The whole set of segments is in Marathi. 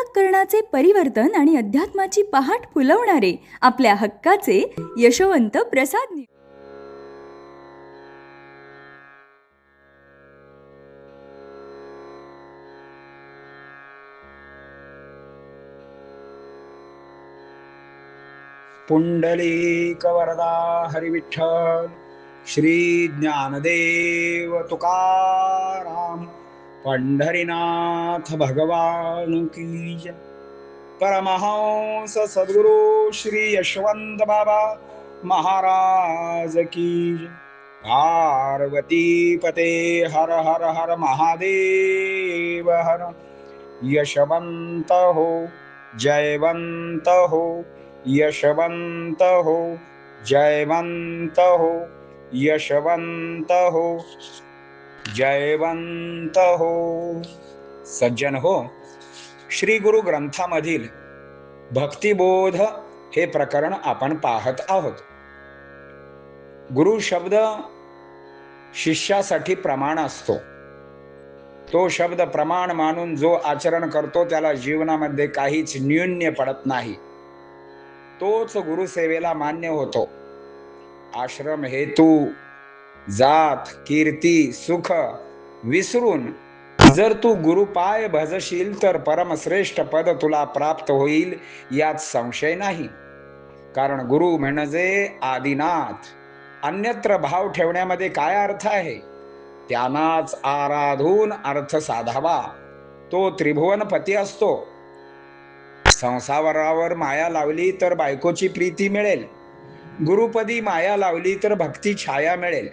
अंतःकरणाचे परिवर्तन आणि अध्यात्माची पहाट फुलवणारे आपल्या हक्काचे यशवंत प्रसाद पुंडलिक वरदा हरिविठ्ठल श्री ज्ञानदेव तुकाराम पंढरीनाथ भगवान की जय। परमहंस सद्गुरु श्री यशवंत बाबा महाराज की जय। पार्वती पते हर हर हर महादेव हर। यशवंत हो जयवंत हो, यशवंत हो जयवंत हो, यशवंत हो जयवंत हो। सज्जन हो, श्री गुरु ग्रंथामधील भक्तिबोध हे प्रकरण आपण पाहत आहोत। गुरु शब्द शिष्यासाठी प्रमाण असतो। तो शब्द प्रमाण मानून जो आचरण करतो त्याला जीवनामध्ये काहीच न्यून्य पडत नाही, तोच गुरुसेवेला मान्य होतो। आश्रम हेतू जात कीर्ती सुख विसरून जर तू गुरुपाय भजशील तर परमश्रेष्ठ पद तुला प्राप्त होईल, यात संशय नाही। कारण गुरु म्हणजे आदिनाथ। अन्यत्र भाव ठेवण्यामध्ये काय अर्थ आहे? त्यांनाच आराधून अर्थ साधावा, तो त्रिभुवनपती असतो। संसारावर माया लावली तर बायकोची प्रीती मिळेल, गुरुपदी माया लावली तर भक्ती छाया मिळेल।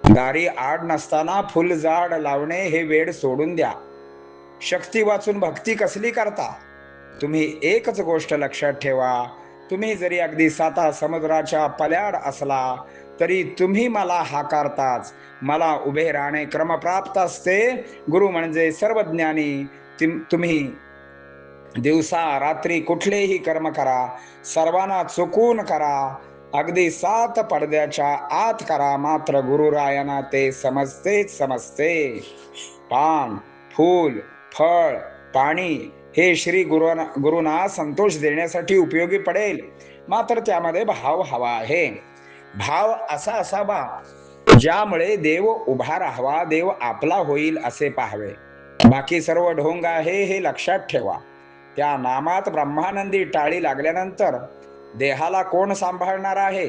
दारी आड नसताना फुल झाड लावणे हे वेड सोडून द्या। शक्ती वाचून भक्ती कसली करता? तुम्ही एकच गोष्ट लक्षात ठेवा, तुम्ही जरी अगदी 7 समुद्राच्या पल्याड असला तरी तुम्ही मला हाकारताच मला उभे राहणे क्रमप्राप्त असते। गुरु म्हणजे सर्वज्ञानी। तुम्ही दिवसा रात्री कुठलेही कर्म करा, सर्वांना चुकून करा, अगदी 7 पडद्याच्या आत करा, मात्र गुरुरायांना ते समजतेच समजते। पान फूल फळ पाणी हे श्री गुरुना संतोष देण्यासाठी उपयोगी पडेल, मात्र त्यामध्ये भाव हवा आहे। भाव असा असावा ज्यामुळे देव उभा राहावा, देव आपला होईल असे पाहावे। बाकी सर्व ढोंग आहे हे लक्षात ठेवा। त्या नामात ब्रह्मानंदी टाळी लागल्यानंतर देहाला कोण सांभाळणार आहे?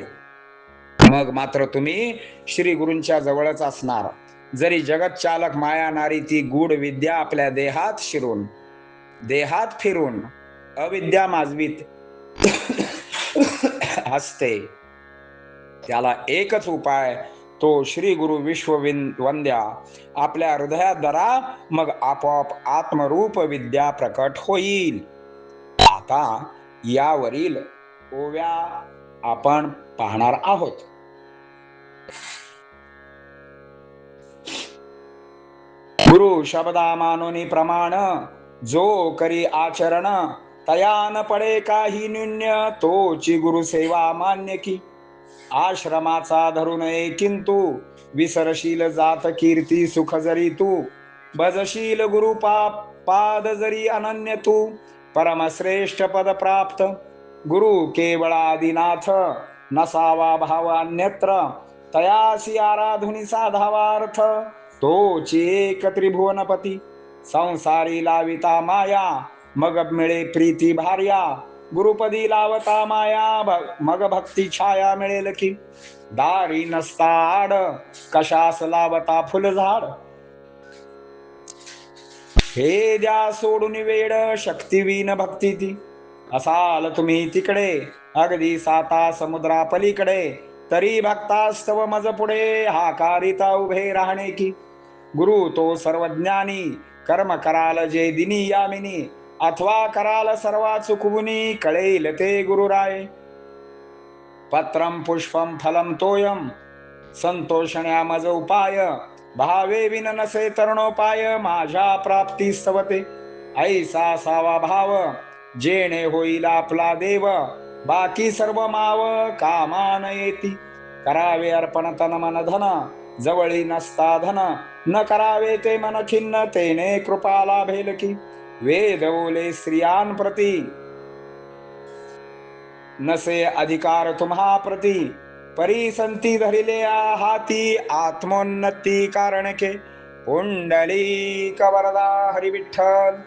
मग मात्र तुम्ही श्री गुरूंच्या जवळच असणार। जरी जगत चालक माया नारी ती गूढ विद्या आपल्या देहात फिरून अविद्या माजवीत असते, त्याला एकच उपाय, तो श्री गुरु विश्ववंद्या आपल्या हृदयात धरा, मग आपोआप आत्मरूप विद्या प्रकट होईल। आता यावरील ओव्या आपण पाहणार आहोत। गुरु शब्दा मानोनी प्रमाण, जो करी आचरण, तयान पडे काही न्यून्य, तोची गुरु सेवा मान्य की। आश्रमाचा धरू नये किंतु, विसरशील जात कीर्ती सुख जरी तू, भजशील गुरु पाद जरी अनन्य तू, परमश्रेष्ठ पद प्राप्त। गुरु केवळ आदिनाथ, नसावा भाव अन्यत्र, तयासी आराधुनी साधावा अर्थ, तोची एक त्रिभुवनपती। संसारी लाविता माया, मग मिळे प्रीती भार्या, गुरुपदी लावता माया, मग भक्ती छाया मिळेल की। दारी नसता आड, कशास लावता फुलझाड, हे द्या सोडून वेड, शक्तिवीन भक्ती ती। असाल तुम्ही तिकडे अगदी 7 समुद्रा पलीकडे, तरी भक्तास्तव मज पुढे, हाकारिता उभे राहणे की। गुरु तो सर्वज्ञानी, कर्म कराल जे दिनी यामिनी, अथवा कराल सर्वा चुकवुनी, कळेल ते गुरुराय। पत्रम पुष्पम फलम तोयम, संतोषण्या मज उपाय, भावे विन नसे तरुणोपाय, माझ्या प्राप्ती स्तवते। ऐसा सावा भाव, जेणे होईल आपला देव, बाकी सर्व माव कामान येती। करावे अर्पण तन मन धन, जवळी नसता धन, न करावे ते मन खिन्न, तेने कृपा लाभेल की। वेद बोले स्त्रियांप्रती, नसे अधिकार तुम्हा प्रती, परिसंती धरिले हाती, आत्मोन्नती कारणके, पुंडलिक वरदा हरी विठ्ठल,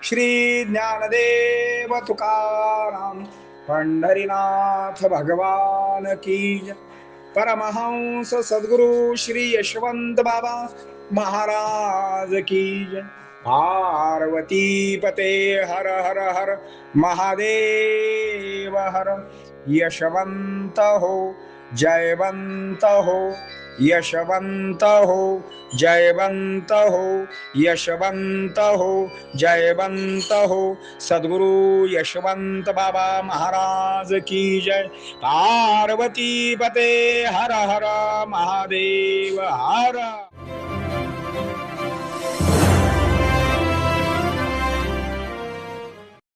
श्री ज्ञानदेव तुकाराम, पंढरीनाथ भगवान की जय. परमहंस सद्गुरु श्री यशवंत बाबा महाराज की जय. पार्वती पते हर हर हर महादेव हर. यशवंत हो, जयवंत हो, यशवंत हो, जयवंत हो, यशवंत हो, जयवंत हो. सद्गुरु यशवंत बाबा महाराज की जय. पार्वती पते हर हर महादेव हर.